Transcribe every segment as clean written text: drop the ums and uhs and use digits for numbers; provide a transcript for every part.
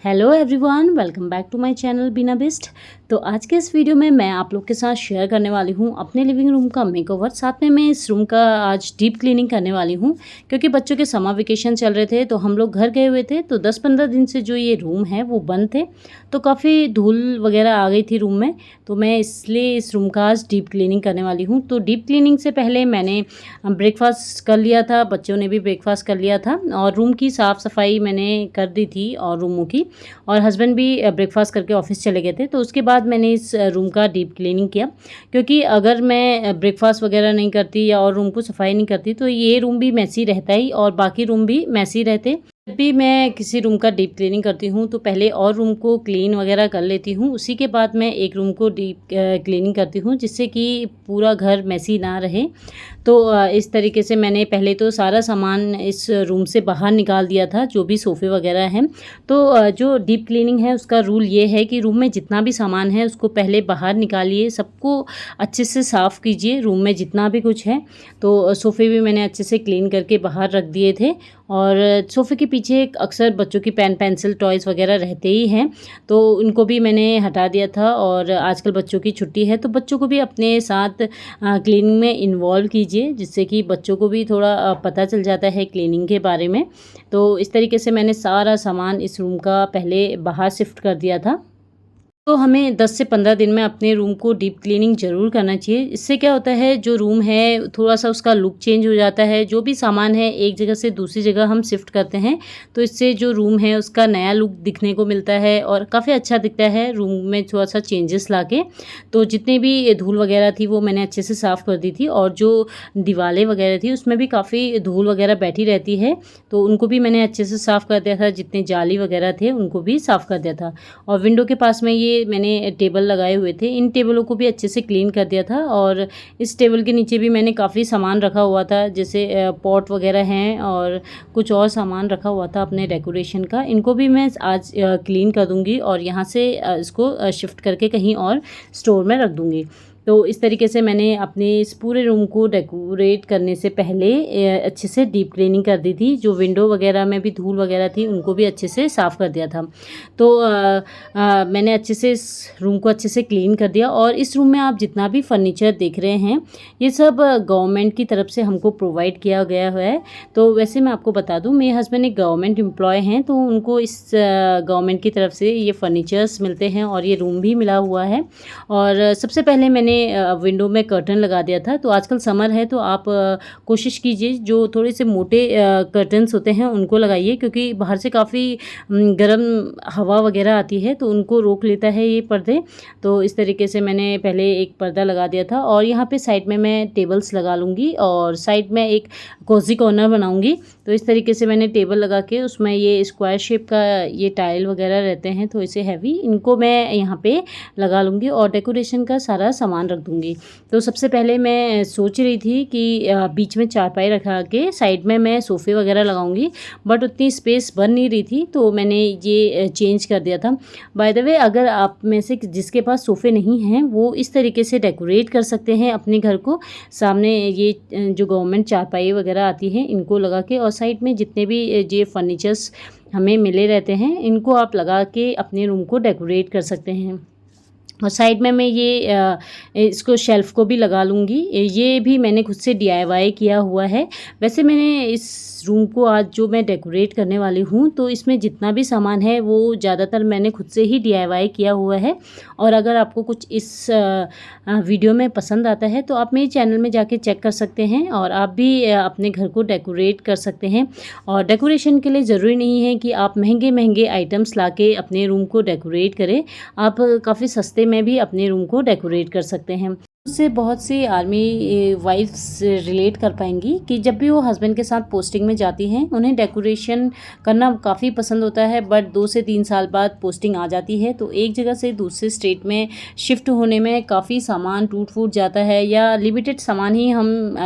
Hello everyone, welcome back to my channel Beena best. तो आज के इस वीडियो में मैं आप लोग के साथ शेयर करने वाली हूँ अपने लिविंग रूम का मेकओवर। साथ में मैं इस रूम का आज डीप क्लीनिंग करने वाली हूँ, क्योंकि बच्चों के समर वेकेशन चल रहे थे तो हम लोग घर गए हुए थे। तो 10-15 दिन से जो ये रूम है वो बंद थे, तो काफ़ी धूल वगैरह आ गई थी रूम में। तो मैं इसलिए इस रूम का आज डीप क्लीनिंग करने वाली हूँ। तो डीप क्लीनिंग से पहले मैंने ब्रेकफास्ट कर लिया था, बच्चों ने भी ब्रेकफास्ट कर लिया था और रूम की साफ़ सफाई मैंने कर दी थी और रूमों की, और हस्बैंड भी ब्रेकफास्ट करके ऑफिस चले गए थे। तो उसके बाद मैंने इस रूम का डीप क्लीनिंग किया, क्योंकि अगर मैं ब्रेकफास्ट वगैरह नहीं करती या और रूम को सफाई नहीं करती तो ये रूम भी मैसी रहता ही और बाकी रूम भी मैसी रहते। जब भी मैं किसी रूम का डीप क्लीनिंग करती हूँ तो पहले और रूम को क्लीन वगैरह कर लेती हूँ, उसी के बाद मैं एक रूम को डीप क्लीनिंग करती हूँ, जिससे कि पूरा घर मैसी ना रहे। तो इस तरीके से मैंने पहले तो सारा सामान इस रूम से बाहर निकाल दिया था, जो भी सोफ़े वगैरह हैं। तो जो डीप क्लीनिंग है उसका रूल ये है कि रूम में जितना भी सामान है उसको पहले बाहर निकालिए, सबको अच्छे से साफ़ कीजिए रूम में जितना भी कुछ है। तो सोफ़े भी मैंने अच्छे से क्लीन करके बाहर रख दिए थे, और सोफ़े के पीछे अक्सर बच्चों की पेन पेंसिल टॉयज़ वगैरह रहते ही हैं, तो उनको भी मैंने हटा दिया था। और आजकल बच्चों की छुट्टी है तो बच्चों को भी अपने साथ क्लीनिंग में इन्वॉल्व कीजिए, जिससे कि बच्चों को भी थोड़ा पता चल जाता है क्लीनिंग के बारे में। तो इस तरीके से मैंने सारा सामान इस रूम का पहले बाहर शिफ्ट कर दिया था। तो हमें 10 से 15 दिन में अपने रूम को डीप क्लीनिंग ज़रूर करना चाहिए। इससे क्या होता है, जो रूम है थोड़ा-सा उसका लुक चेंज हो जाता है। जो भी सामान है एक जगह से दूसरी जगह हम शिफ्ट करते हैं, तो इससे जो रूम है उसका नया लुक दिखने को मिलता है और काफ़ी अच्छा दिखता है रूम में थोड़ा-सा चेंजेस लाके। तो जितनी भी धूल वगैरह थी वो मैंने अच्छे से साफ़ कर दी थी, और जो दीवारें वगैरह थी उसमें भी काफ़ी धूल वगैरह बैठी रहती है, तो उनको भी मैंने अच्छे से साफ़ कर दिया था। जितने जाली वगैरह थे उनको भी साफ़ कर दिया था। और विंडो के पास में ये मैंने टेबल लगाए हुए थे, इन टेबलों को भी अच्छे से क्लीन कर दिया था। और इस टेबल के नीचे भी मैंने काफ़ी सामान रखा हुआ था, जैसे पॉट वगैरह हैं और कुछ और सामान रखा हुआ था अपने डेकोरेशन का। इनको भी मैं आज क्लीन कर दूंगी और यहाँ से इसको शिफ्ट करके कहीं और स्टोर में रख दूंगी। तो इस तरीके से मैंने अपने इस पूरे रूम को डेकोरेट करने से पहले अच्छे से डीप क्लीनिंग कर दी थी। जो विंडो वगैरह में भी धूल वगैरह थी उनको भी अच्छे से साफ़ कर दिया था। तो मैंने अच्छे से इस रूम को अच्छे से क्लीन कर दिया। और इस रूम में आप जितना भी फर्नीचर देख रहे हैं ये सब गवर्नमेंट की तरफ से हमको प्रोवाइड किया गया हुआ है। तो वैसे मैं आपको बता दूं, मेरे हस्बैंड एक गवर्नमेंट एम्प्लॉय हैं, तो उनको इस गवर्नमेंट की तरफ से ये फर्नीचर्स मिलते हैं और ये रूम भी मिला हुआ है। और सबसे पहले मैंने विंडो में कर्टन लगा दिया था। तो आजकल समर है तो आप कोशिश कीजिए जो थोड़े से मोटे कर्टन्स होते हैं उनको लगाइए, क्योंकि बाहर से काफ़ी गर्म हवा वगैरह आती है तो उनको रोक लेता है ये पर्दे। तो इस तरीके से मैंने पहले एक पर्दा लगा दिया था, और यहाँ पे साइड में मैं टेबल्स लगा लूँगी और साइड में एक कोजी कॉर्नर बनाऊँगी। तो इस तरीके से मैंने टेबल लगा के उसमें ये स्क्वायर शेप का ये टाइल वगैरह रहते हैं तो इसे हैवी, इनको मैं यहाँ पे लगा लूँगी और डेकोरेशन का सारा सामान रख दूँगी। तो सबसे पहले मैं सोच रही थी कि बीच में चारपाई रखा के साइड में मैं सोफ़े वगैरह लगाऊंगी, बट उतनी स्पेस बन नहीं रही थी तो मैंने ये चेंज कर दिया था। बाय द वे, अगर आप में से जिसके पास सोफ़े नहीं हैं वो इस तरीके से डेकोरेट कर सकते हैं अपने घर को। सामने ये जो गवर्नमेंट चारपाई वगैरह आती है इनको लगा के, और साइड में जितने भी ये फर्नीचर्स हमें मिले रहते हैं इनको आप लगा के अपने रूम को डेकोरेट कर सकते हैं। और साइड में मैं ये इसको शेल्फ़ को भी लगा लूँगी। ये भी मैंने खुद से DIY किया हुआ है। वैसे मैंने इस रूम को आज जो मैं डेकोरेट करने वाली हूँ तो इसमें जितना भी सामान है वो ज़्यादातर मैंने खुद से ही DIY किया हुआ है। और अगर आपको कुछ इस वीडियो में पसंद आता है तो आप मेरे चैनल में जाके चेक कर सकते हैं और आप भी अपने घर को डेकोरेट कर सकते हैं। और डेकोरेशन के लिए ज़रूरी नहीं है कि आप महंगे महंगे आइटम्स लाके अपने रूम को डेकोरेट करें, आप काफ़ी सस्ते में भी अपने रूम को डेकोरेट कर सकते हैं। उससे बहुत सी आर्मी वाइफ्स रिलेट कर पाएंगी कि जब भी वो हस्बैंड के साथ पोस्टिंग में जाती हैं उन्हें डेकोरेशन करना काफ़ी पसंद होता है, बट 2 से 3 साल बाद पोस्टिंग आ जाती है तो एक जगह से दूसरे स्टेट में शिफ्ट होने में काफ़ी सामान टूट फूट जाता है, या लिमिटेड सामान ही हम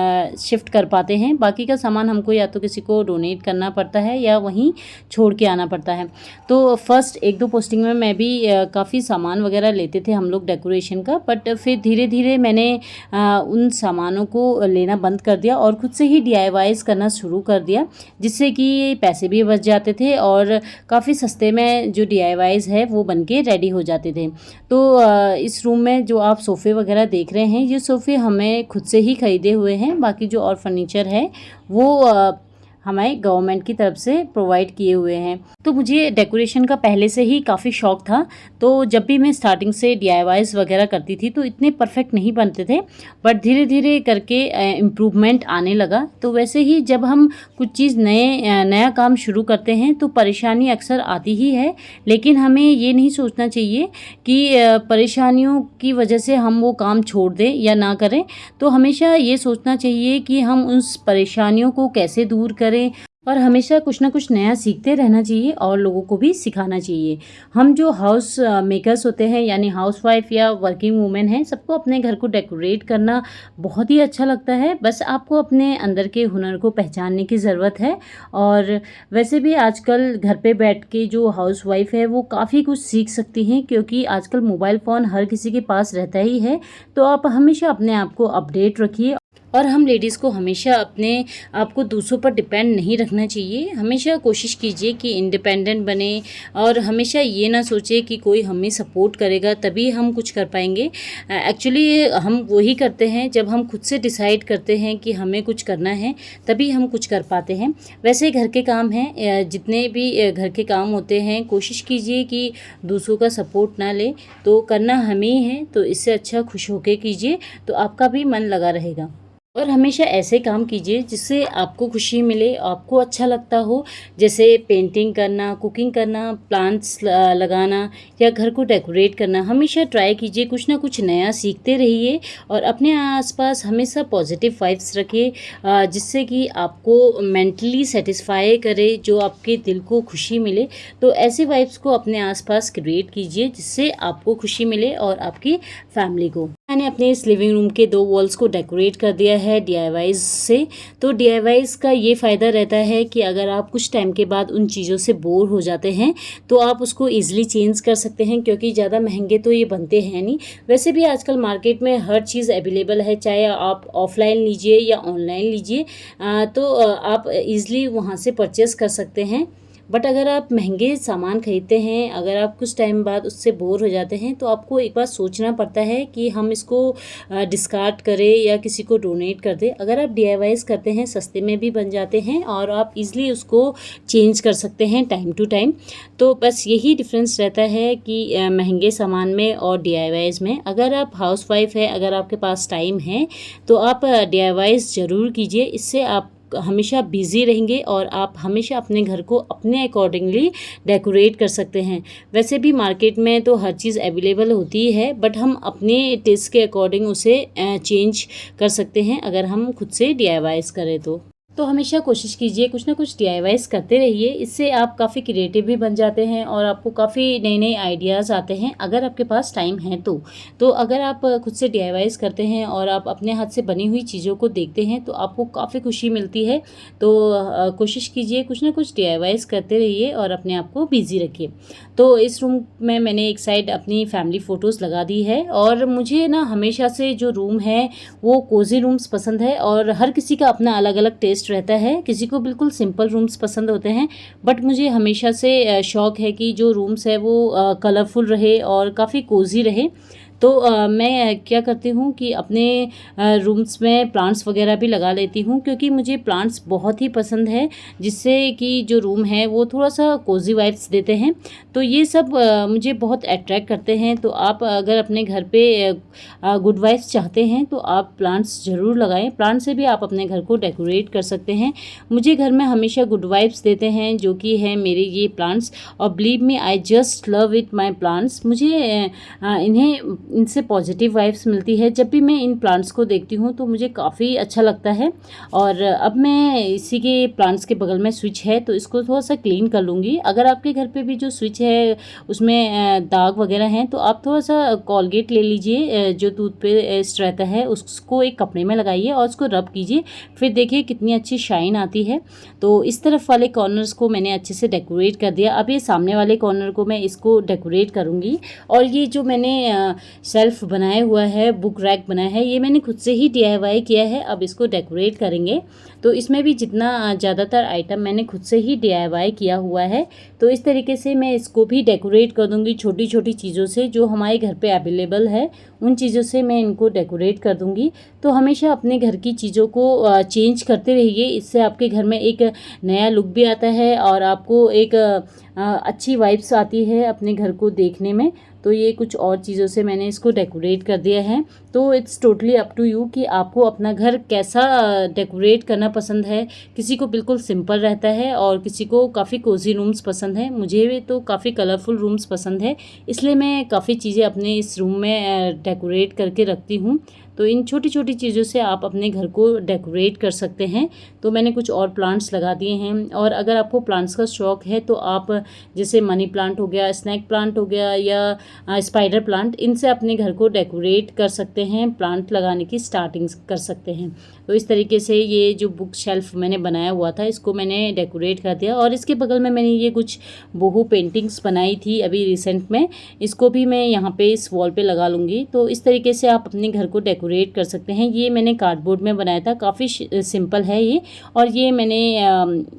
शिफ्ट कर पाते हैं। बाकी का सामान हमको या तो किसी को डोनेट करना पड़ता है या वहीं छोड़ के आना पड़ता है। तो फर्स्ट 1-2 पोस्टिंग में मैं भी काफ़ी सामान वगैरह लेते थे हम लोग डेकोरेशन का, बट फिर धीरे धीरे मैंने उन सामानों को लेना बंद कर दिया और ख़ुद से ही DIYs करना शुरू कर दिया, जिससे कि पैसे भी बच जाते थे और काफ़ी सस्ते में जो DIYs है वो बन के रेडी हो जाते थे। तो इस रूम में जो आप सोफ़े वगैरह देख रहे हैं, ये सोफ़े हमें खुद से ही ख़रीदे हुए हैं। बाकी जो और फर्नीचर है वो हमें गवर्नमेंट की तरफ से प्रोवाइड किए हुए हैं। तो मुझे डेकोरेशन का पहले से ही काफ़ी शौक़ था, तो जब भी मैं स्टार्टिंग से DIYs वगैरह करती थी तो इतने परफेक्ट नहीं बनते थे, बट धीरे धीरे करके इम्प्रूवमेंट आने लगा। तो वैसे ही जब हम कुछ चीज़ नया काम शुरू करते हैं तो परेशानी अक्सर आती ही है, लेकिन हमें ये नहीं सोचना चाहिए कि परेशानियों की वजह से हम वो काम छोड़ दें या ना करें। तो हमेशा ये सोचना चाहिए कि हम उस परेशानियों को कैसे दूर करें, और हमेशा कुछ ना कुछ नया सीखते रहना चाहिए और लोगों को भी सिखाना चाहिए। हम जो हाउस मेकर्स होते हैं, यानी हाउसवाइफ या वर्किंग वूमेन हैं, सबको अपने घर को डेकोरेट करना बहुत ही अच्छा लगता है। बस आपको अपने अंदर के हुनर को पहचानने की ज़रूरत है। और वैसे भी आजकल घर पे बैठ के जो हाउसवाइफ है वो काफ़ी कुछ सीख सकती हैं, क्योंकि आजकल मोबाइल फ़ोन हर किसी के पास रहता ही है। तो आप हमेशा अपने आप को अपडेट रखिए, और हम लेडीज़ को हमेशा अपने आप को दूसरों पर डिपेंड नहीं रखना चाहिए। हमेशा कोशिश कीजिए कि इंडिपेंडेंट बने, और हमेशा ये ना सोचे कि कोई हमें सपोर्ट करेगा तभी हम कुछ कर पाएंगे। एक्चुअली हम वही करते हैं जब हम खुद से डिसाइड करते हैं कि हमें कुछ करना है, तभी हम कुछ कर पाते हैं। वैसे घर के काम हैं, जितने भी घर के काम होते हैं, कोशिश कीजिए कि दूसरों का सपोर्ट ना ले, तो करना हमें ही है, तो इससे अच्छा खुश होके कीजिए, तो आपका भी मन लगा रहेगा। और हमेशा ऐसे काम कीजिए जिससे आपको खुशी मिले, आपको अच्छा लगता हो, जैसे पेंटिंग करना, कुकिंग करना, प्लांट्स लगाना या घर को डेकोरेट करना। हमेशा ट्राई कीजिए, कुछ ना कुछ नया सीखते रहिए और अपने आसपास हमेशा पॉजिटिव वाइब्स रखिए, जिससे कि आपको मेंटली सेटिस्फाई करे, जो आपके दिल को खुशी मिले। तो ऐसे वाइब्स को अपने आसपास क्रिएट कीजिए जिससे आपको खुशी मिले और आपकी फैमिली को। मैंने अपने इस लिविंग रूम के 2 वॉल्स को डेकोरेट कर दिया है DIYs से। तो DIYs का ये फ़ायदा रहता है कि अगर आप कुछ टाइम के बाद उन चीज़ों से बोर हो जाते हैं तो आप उसको ईज़िली चेंज कर सकते हैं, क्योंकि ज़्यादा महंगे तो ये बनते हैं नहीं। वैसे भी आजकल मार्केट में हर चीज़ अवेलेबल है, चाहे आप ऑफ़लाइन लीजिए या ऑनलाइन लीजिए, तो आप ईज़िली वहाँ से परचेज़ कर सकते हैं। बट अगर आप महंगे सामान खरीदते हैं, अगर आप कुछ टाइम बाद उससे बोर हो जाते हैं, तो आपको एक बार सोचना पड़ता है कि हम इसको डिस्कार्ड करें या किसी को डोनेट कर दें। अगर आप DIYs करते हैं, सस्ते में भी बन जाते हैं और आप इजीली उसको चेंज कर सकते हैं टाइम टू टाइम। तो बस यही डिफरेंस रहता है कि महंगे सामान में और DIYs में। अगर आप हाउसवाइफ है, अगर आपके पास टाइम है, तो आप DIYs ज़रूर कीजिए। इससे आप हमेशा बिज़ी रहेंगे और आप हमेशा अपने घर को अपने अकॉर्डिंगली डेकोरेट कर सकते हैं। वैसे भी मार्केट में तो हर चीज़ अवेलेबल होती है, बट हम अपने टेस्ट के अकॉर्डिंग उसे चेंज कर सकते हैं अगर हम खुद से DIYs करें तो हमेशा कोशिश कीजिए, कुछ ना कुछ DIYs करते रहिए। इससे आप काफ़ी क्रिएटिव भी बन जाते हैं और आपको काफ़ी नए नए आइडियाज़ आते हैं, अगर आपके पास टाइम है तो अगर आप खुद से DIYs करते हैं और आप अपने हाथ से बनी हुई चीज़ों को देखते हैं तो आपको काफ़ी खुशी मिलती है। तो कोशिश कीजिए, कुछ ना कुछ DIYs करते रहिए और अपने आप को बिज़ी रखिए। तो इस रूम में मैंने एक साइड अपनी फैमिली फ़ोटोज़ लगा दी है, और मुझे ना हमेशा से जो रूम है वो कोज़ी रूम्स पसंद है, और हर किसी का अपना अलग अलग टेस्ट रहता है। किसी को बिल्कुल सिंपल रूम्स पसंद होते हैं, बट मुझे हमेशा से शौक़ है कि जो रूम्स है वो कलरफुल रहे और काफ़ी कोज़ी रहे। तो मैं क्या करती हूँ कि अपने रूम्स में प्लांट्स वगैरह भी लगा लेती हूँ, क्योंकि मुझे प्लांट्स बहुत ही पसंद है, जिससे कि जो रूम है वो थोड़ा सा कोज़ी वाइब्स देते हैं। तो ये सब मुझे बहुत अट्रैक्ट करते हैं। तो आप अगर अपने घर पे गुड वाइब्स चाहते हैं तो आप प्लांट्स ज़रूर लगाएं। प्लांट से भी आप अपने घर को डेकोरेट कर सकते हैं। मुझे घर में हमेशा गुड वाइब्स देते हैं, जो कि है मेरे ये प्लांट्स, और believe me I just love it my plants. मुझे इनसे पॉजिटिव वाइब्स मिलती है। जब भी मैं इन प्लांट्स को देखती हूँ तो मुझे काफ़ी अच्छा लगता है। और अब मैं इसी के प्लांट्स के बगल में स्विच है, तो इसको थोड़ा सा क्लीन कर लूँगी। अगर आपके घर पे भी जो स्विच है उसमें दाग वगैरह हैं, तो आप थोड़ा सा कोलगेट ले लीजिए, जो टूथपेस्ट रहता है उसको एक कपड़े में लगाइए और उसको रब कीजिए, फिर देखिए कितनी अच्छी शाइन आती है। तो इस तरफ वाले कॉर्नर्स को मैंने अच्छे से डेकोरेट कर दिया। अब ये सामने वाले कॉर्नर को मैं इसको डेकोरेट करूँगी। और ये जो मैंने शेल्फ बनाया हुआ है, बुक रैक बनाया है, ये मैंने खुद से ही DIY किया है। अब इसको डेकोरेट करेंगे तो इसमें भी जितना ज़्यादातर आइटम मैंने खुद से ही DIY किया हुआ है। तो इस तरीके से मैं इसको भी डेकोरेट कर दूँगी छोटी छोटी चीज़ों से, जो हमारे घर पे अवेलेबल है उन चीज़ों से मैं इनको डेकोरेट कर दूँगी। तो हमेशा अपने घर की चीज़ों को चेंज करते रहिए, इससे आपके घर में एक नया लुक भी आता है और आपको एक अच्छी वाइब्स आती है अपने घर को देखने में। तो ये कुछ और चीज़ों से मैंने इसको डेकोरेट कर दिया है। तो it's totally up to you कि आपको अपना घर कैसा डेकोरेट करना पसंद है। किसी को बिल्कुल सिंपल रहता है और किसी को काफ़ी कोजी रूम्स पसंद है। मुझे भी तो काफ़ी कलरफुल रूम्स पसंद है, इसलिए मैं काफ़ी चीज़ें अपने इस रूम में डेकोरेट करके रखती हूँ। तो इन छोटी छोटी चीज़ों से आप अपने घर को डेकोरेट कर सकते हैं। तो मैंने कुछ और प्लांट्स लगा दिए हैं, और अगर आपको प्लांट्स का शौक़ है तो आप जैसे मनी प्लांट हो गया, स्नैक प्लांट हो गया या स्पाइडर प्लांट, इनसे अपने घर को डेकोरेट कर सकते हैं, प्लांट लगाने की स्टार्टिंग कर सकते हैं। तो इस तरीके से ये जो बुक शेल्फ मैंने बनाया हुआ था इसको मैंने डेकोरेट कर दिया। और इसके बगल में मैंने ये कुछ बोहो पेंटिंग्स बनाई थी अभी रिसेंट में, इसको भी मैं यहाँ पे इस वॉल पे लगा लूँगी। तो इस तरीके से आप अपने घर को डेकोरेट कर सकते हैं। ये मैंने कार्डबोर्ड में बनाया था, काफ़ी सिंपल है ये। और ये मैंने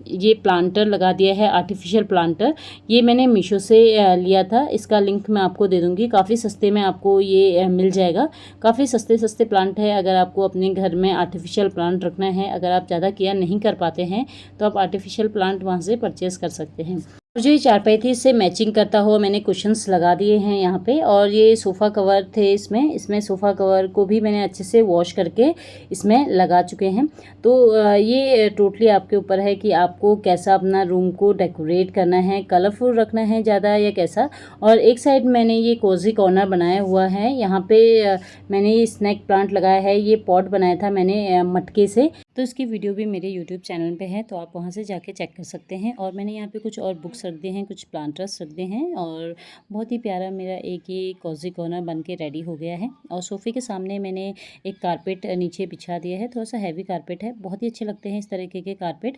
ये प्लांटर लगा दिया है, आर्टिफिशियल प्लांटर। ये मैंने मीशो से लिया था, इसका लिंक मैं आपको दे दूँगी। काफ़ी सस्ते में आपको ये मिल जाएगा। काफ़ी सस्ते सस्ते प्लांट है। अगर आपको अपने घर में आर्टिफिशियल प्लांट रखना है, अगर आप ज़्यादा केयर नहीं कर पाते हैं तो आप आर्टिफिशियल प्लांट वहाँ से परचेज़ कर सकते हैं। जो ये चारपाई थी इससे मैचिंग करता हुआ मैंने कुशन्स लगा दिए हैं यहाँ पे। और ये सोफ़ा कवर थे, इसमें सोफ़ा कवर को भी मैंने अच्छे से वॉश करके इसमें लगा चुके हैं। तो ये टोटली आपके ऊपर है कि आपको कैसा अपना रूम को डेकोरेट करना है, कलरफुल रखना है ज़्यादा या कैसा। और एक साइड मैंने ये कोजी कॉर्नर बनाया हुआ है, यहाँ पे मैंने ये स्नैक प्लांट लगाया है। ये पॉट बनाया था मैंने मटके से, तो इसकी वीडियो भी मेरे यूट्यूब चैनल पे है, तो आप वहाँ से जाके चेक कर सकते हैं। और मैंने यहाँ पे कुछ और बुक्स रख दिए हैं, कुछ प्लांटर्स रख दिए हैं, और बहुत ही प्यारा मेरा एक ये कॉजी कॉर्नर बन के रेडी हो गया है। और सोफ़े के सामने मैंने एक कारपेट नीचे बिछा दिया है, थोड़ा सा हैवी कारपेट है, बहुत ही अच्छे लगते हैं इस तरीके के कारपेट।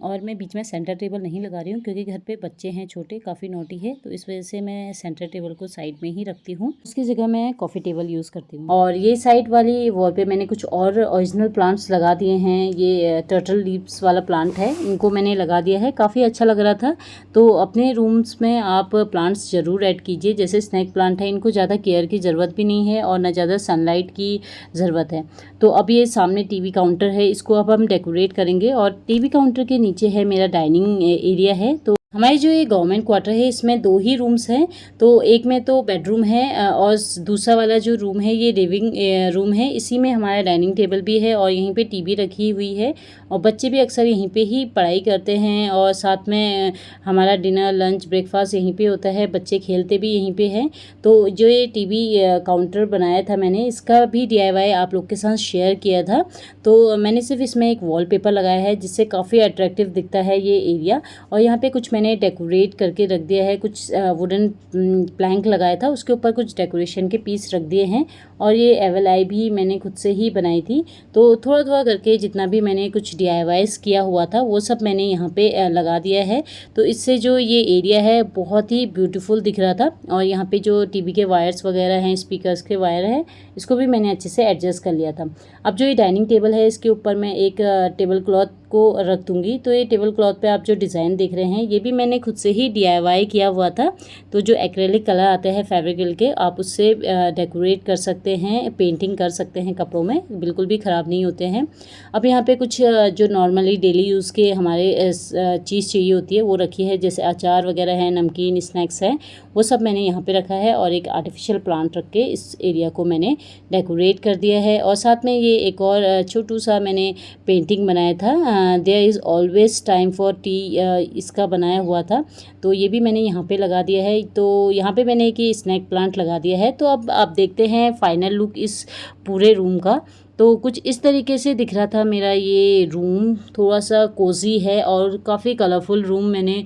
और मैं बीच में सेंटर टेबल नहीं लगा रही हूँ क्योंकि घर पर बच्चे हैं छोटे, काफ़ी नोटी है, तो इस वजह से मैं सेंटर टेबल को साइड में ही रखती हूँ। उसकी जगह मैं कॉफ़ी टेबल यूज़ करती हूँ। और ये साइड वाली वॉल पे मैंने कुछ और ओरिजिनल प्लांट्स लगा दिए हैं। ये टर्टल लीव्स वाला प्लांट है, इनको मैंने लगा दिया है, काफ़ी अच्छा लग रहा था। तो अपने रूम्स में आप प्लांट्स ज़रूर ऐड कीजिए। जैसे स्नैक प्लांट है, इनको ज़्यादा केयर की ज़रूरत भी नहीं है और ना ज़्यादा सनलाइट की ज़रूरत है। तो अब ये सामने टीवी काउंटर है, इसको अब हम डेकोरेट करेंगे। और टीवी काउंटर के नीचे है मेरा डाइनिंग एरिया है। तो हमारे जो ये गवर्नमेंट क्वार्टर है इसमें 2 ही रूम्स हैं। तो एक में तो बेडरूम है और दूसरा वाला जो रूम है ये लिविंग रूम है। इसी में हमारा डाइनिंग टेबल भी है और यहीं पे टीवी रखी हुई है, और बच्चे भी अक्सर यहीं पे ही पढ़ाई करते हैं, और साथ में हमारा डिनर लंच ब्रेकफास्ट यहीं पे होता है, बच्चे खेलते भी यहीं पे हैं। तो जो ये टीवी काउंटर बनाया था मैंने, इसका भी DIY आप लोग के साथ शेयर किया था। तो मैंने सिर्फ इसमें एक वॉलपेपर लगाया है जिससे काफ़ी अट्रैक्टिव दिखता है ये एरिया। और यहाँ पे कुछ मैंने डेकोरेट करके रख दिया है, कुछ वुडन प्लैंक लगाया था, उसके ऊपर कुछ डेकोरेशन के पीस रख दिए हैं। और ये एवल आई भी मैंने खुद से ही बनाई थी। तो थोड़ा थोड़ा करके जितना भी मैंने कुछ DIYs किया हुआ था वो सब मैंने यहाँ पे लगा दिया है। तो इससे जो ये एरिया है बहुत ही ब्यूटीफुल दिख रहा था। और यहाँ पे जो टीवी के वायर्स वगैरह हैं, स्पीकर्स के वायर हैं, इसको भी मैंने अच्छे से एडजस्ट कर लिया था। अब जो ये डाइनिंग टेबल है इसके ऊपर मैं एक टेबल क्लॉथ को रख दूँगी। तो ये टेबल क्लॉथ पे आप जो डिज़ाइन देख रहे हैं ये भी मैंने खुद से ही DIY किया हुआ था। तो जो एक्रेलिक कलर आते हैं फेविक्रिल के, आप उससे डेकोरेट कर सकते हैं, पेंटिंग कर सकते हैं कपड़ों में, बिल्कुल भी ख़राब नहीं होते हैं। अब यहाँ पे कुछ जो नॉर्मली डेली यूज़ के हमारे चीज़ चाहिए होती है वो रखी है, जैसे अचार वगैरह है, नमकीन स्नैक्स हैं, वो सब मैंने यहाँ पे रखा है। और एक आर्टिफिशियल प्लांट रख के इस एरिया को मैंने डेकोरेट कर दिया है। और साथ में ये एक और छोटू सा मैंने पेंटिंग बनाया था, there is always time for tea, इसका बनाया हुआ था। तो ये भी मैंने यहाँ पे लगा दिया है। तो यहाँ पे मैंने एक स्नैक प्लांट लगा दिया है। तो अब आप देखते हैं फाइनल लुक इस पूरे रूम का। तो कुछ इस तरीके से दिख रहा था मेरा ये रूम। थोड़ा सा कोज़ी है और काफ़ी कलरफुल रूम मैंने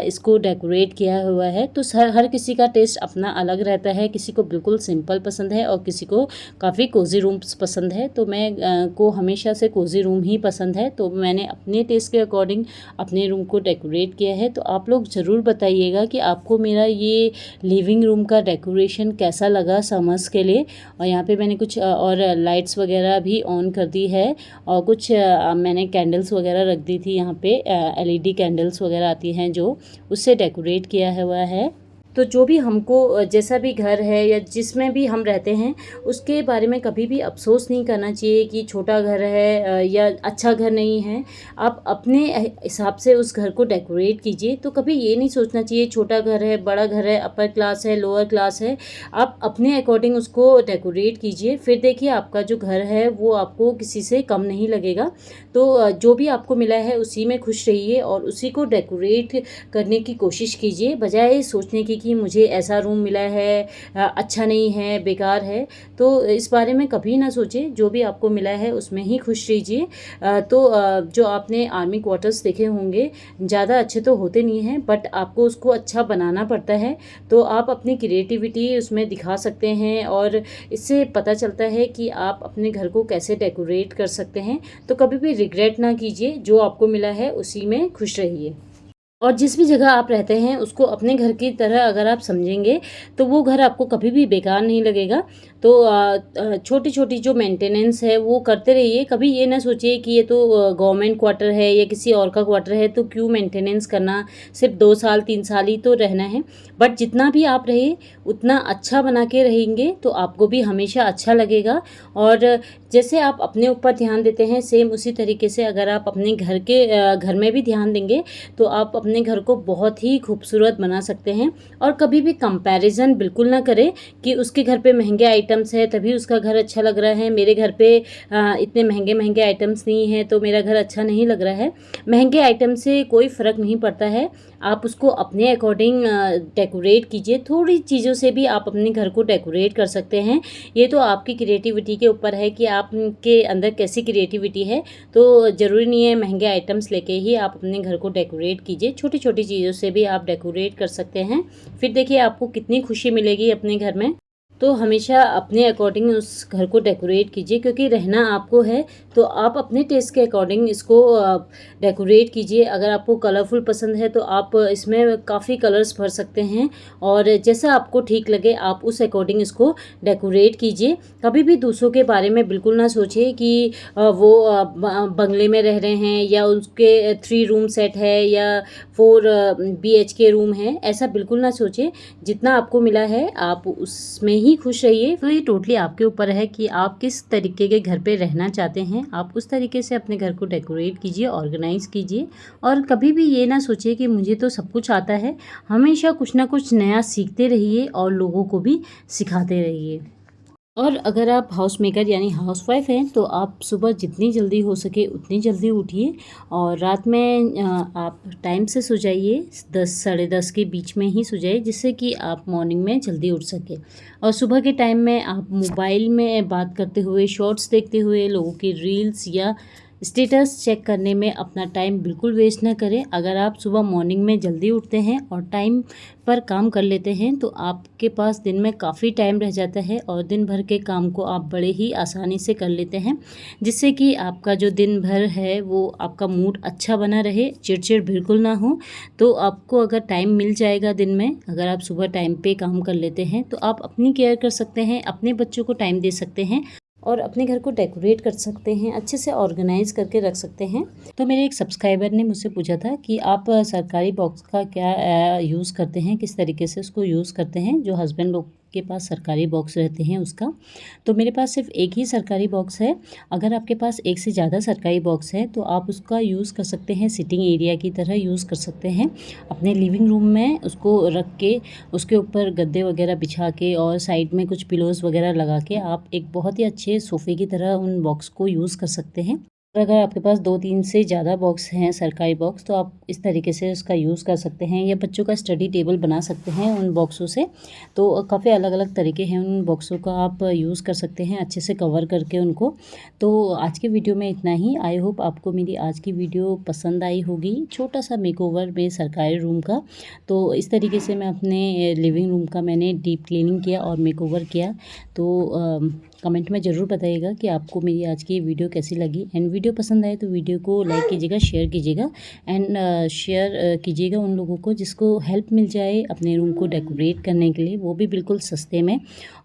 इसको डेकोरेट किया हुआ है। तो हर किसी का टेस्ट अपना अलग रहता है, किसी को बिल्कुल सिंपल पसंद है और किसी को काफ़ी कोज़ी रूम्स पसंद है। तो मैं को हमेशा से कोज़ी रूम ही पसंद है, तो मैंने अपने टेस्ट के अकॉर्डिंग अपने रूम को डेकोरेट किया है। तो आप लोग ज़रूर बताइएगा कि आपको मेरा ये लिविंग रूम का डेकोरेशन कैसा लगा समर्स के लिए। और यहाँ पे मैंने कुछ और लाइट्स वगैरह भी ऑन कर दी है और कुछ मैंने कैंडल्स वगैरह रख दी थी यहाँ पे, एलईडी कैंडल्स वगैरह आती हैं जो, उससे डेकोरेट किया हुआ है। तो जो भी हमको जैसा भी घर है या जिसमें भी हम रहते हैं उसके बारे में कभी भी अफ़सोस नहीं करना चाहिए कि छोटा घर है या अच्छा घर नहीं है। आप अपने हिसाब से उस घर को डेकोरेट कीजिए। तो कभी ये नहीं सोचना चाहिए छोटा घर है, बड़ा घर है, अपर क्लास है, लोअर क्लास है। आप अपने अकॉर्डिंग उसको डेकोरेट कीजिए, फिर देखिए आपका जो घर है वो आपको किसी से कम नहीं लगेगा। तो जो भी आपको मिला है उसी में खुश रहिए और उसी को डेकोरेट करने की कोशिश कीजिए, बजाय सोचने की कि मुझे ऐसा रूम मिला है अच्छा नहीं है, बेकार है। तो इस बारे में कभी ना सोचें, जो भी आपको मिला है उसमें ही खुश रहिए। जो आपने आर्मी क्वार्टर्स देखे होंगे, ज़्यादा अच्छे तो होते नहीं हैं बट आपको उसको अच्छा बनाना पड़ता है। तो आप अपनी क्रिएटिविटी उसमें दिखा सकते हैं और इससे पता चलता है कि आप अपने घर को कैसे डेकोरेट कर सकते हैं। तो कभी भी रिग्रेट ना कीजिए, जो आपको मिला है उसी में खुश रहिए। और जिस भी जगह आप रहते हैं उसको अपने घर की तरह अगर आप समझेंगे तो वो घर आपको कभी भी बेकार नहीं लगेगा। तो छोटी छोटी जो मेंटेनेंस है वो करते रहिए। कभी ये ना सोचिए कि ये तो गवर्नमेंट क्वार्टर है या किसी और का क्वार्टर है तो क्यों मेंटेनेंस करना, सिर्फ 2 साल 3 साल ही तो रहना है। बट जितना भी आप रहे उतना अच्छा बना के रहेंगे तो आपको भी हमेशा अच्छा लगेगा। और जैसे आप अपने ऊपर ध्यान देते हैं सेम उसी तरीके से अगर आप अपने घर में भी ध्यान देंगे तो आप अपने घर को बहुत ही खूबसूरत बना सकते हैं। और कभी भी कंपैरिजन बिल्कुल ना करें कि उसके घर पे महंगे आइटम्स है तभी उसका घर अच्छा लग रहा है, मेरे घर पे इतने महंगे महंगे आइटम्स नहीं है तो मेरा घर अच्छा नहीं लग रहा है। महंगे आइटम से कोई फ़र्क नहीं पड़ता है, आप उसको अपने अकॉर्डिंग डेकोरेट कीजिए। थोड़ी चीज़ों से भी आप अपने घर को डेकोरेट कर सकते हैं। ये तो आपकी क्रिएटिविटी के ऊपर है कि आपके अंदर कैसी क्रिएटिविटी है। तो ज़रूरी नहीं है महंगे आइटम्स लेके ही आप अपने घर को डेकोरेट कीजिए, छोटी छोटी चीज़ों से भी आप डेकोरेट कर सकते हैं। फिर देखिए आपको कितनी खुशी मिलेगी अपने घर में। तो हमेशा अपने अकॉर्डिंग उस घर को डेकोरेट कीजिए, क्योंकि रहना आपको है तो आप अपने टेस्ट के अकॉर्डिंग इसको डेकोरेट कीजिए। अगर आपको कलरफुल पसंद है तो आप इसमें काफ़ी कलर्स भर सकते हैं और जैसा आपको ठीक लगे आप उस अकॉर्डिंग इसको डेकोरेट कीजिए। कभी भी दूसरों के बारे में बिल्कुल ना सोचें कि वो बंगले में रह रहे हैं या उसके 3 रूम सेट है या 4 BHK रूम है, ऐसा बिल्कुल ना सोचें। जितना आपको मिला है आप उसमें ही खुश रहिए। तो ये टोटली आपके ऊपर है कि आप किस तरीके के घर पे रहना चाहते हैं, आप उस तरीके से अपने घर को डेकोरेट कीजिए, ऑर्गेनाइज़ कीजिए। और कभी भी ये ना सोचिए कि मुझे तो सब कुछ आता है। हमेशा कुछ ना कुछ नया सीखते रहिए और लोगों को भी सिखाते रहिए। और अगर आप हाउस मेकर यानी हाउसवाइफ हैं तो आप सुबह जितनी जल्दी हो सके उतनी जल्दी उठिए और रात में आप टाइम से सो जाइए, 10 साढ़े 10 के बीच में ही सो जाइए, जिससे कि आप मॉर्निंग में जल्दी उठ सकें। और सुबह के टाइम में आप मोबाइल में बात करते हुए, शॉर्ट्स देखते हुए, लोगों की रील्स या स्टेटस चेक करने में अपना टाइम बिल्कुल वेस्ट ना करें। अगर आप सुबह मॉर्निंग में जल्दी उठते हैं और टाइम पर काम कर लेते हैं तो आपके पास दिन में काफ़ी टाइम रह जाता है और दिन भर के काम को आप बड़े ही आसानी से कर लेते हैं, जिससे कि आपका जो दिन भर है वो आपका मूड अच्छा बना रहे, चिड़चिड़ बिल्कुल ना हो। तो आपको अगर टाइम मिल जाएगा दिन में, अगर आप सुबह टाइम पे काम कर लेते हैं तो आप अपनी केयर कर सकते हैं, अपने बच्चों को टाइम दे सकते हैं और अपने घर को डेकोरेट कर सकते हैं, अच्छे से ऑर्गेनाइज करके रख सकते हैं। तो मेरे एक सब्सक्राइबर ने मुझसे पूछा था कि आप सरकारी बॉक्स का क्या यूज़ करते हैं, किस तरीके से उसको यूज़ करते हैं, जो हस्बैंड लोग के पास सरकारी बॉक्स रहते हैं उसका। तो मेरे पास सिर्फ एक ही सरकारी बॉक्स है। अगर आपके पास एक से ज़्यादा सरकारी बॉक्स है तो आप उसका यूज़ कर सकते हैं, सिटिंग एरिया की तरह यूज़ कर सकते हैं। अपने लिविंग रूम में उसको रख के उसके ऊपर गद्दे वगैरह बिछा के और साइड में कुछ पिलोज़ वगैरह लगा के आप एक बहुत ही अच्छे सोफ़े की तरह उन बॉक्स को यूज़ कर सकते हैं। अगर आपके पास 2-3 से ज़्यादा बॉक्स हैं सरकारी बॉक्स, तो आप इस तरीके से उसका यूज़ कर सकते हैं या बच्चों का स्टडी टेबल बना सकते हैं उन बॉक्सों से। तो काफ़ी अलग-अलग तरीके हैं उन बॉक्सों का आप यूज़ कर सकते हैं अच्छे से कवर करके उनको। तो आज की वीडियो में इतना ही। आई होप आपको मेरी आज की वीडियो पसंद आई होगी। छोटा-सा मेकओवर में सरकारी रूम का। तो इस तरीके से मैं अपने लिविंग रूम का मैंने डीप क्लीनिंग किया और मेकओवर किया। तो कमेंट में ज़रूर बताइएगा कि आपको मेरी आज की वीडियो कैसी लगी। एंड वीडियो पसंद आए तो वीडियो को लाइक कीजिएगा, शेयर कीजिएगा एंड शेयर कीजिएगा उन लोगों को जिसको हेल्प मिल जाए अपने रूम को डेकोरेट करने के लिए, वो भी बिल्कुल सस्ते में।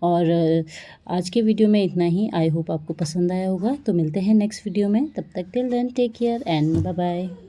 और आज के वीडियो में इतना ही। आई होप आपको पसंद आया होगा। तो मिलते हैं नेक्स्ट वीडियो में। तब तक till then take care and bye bye.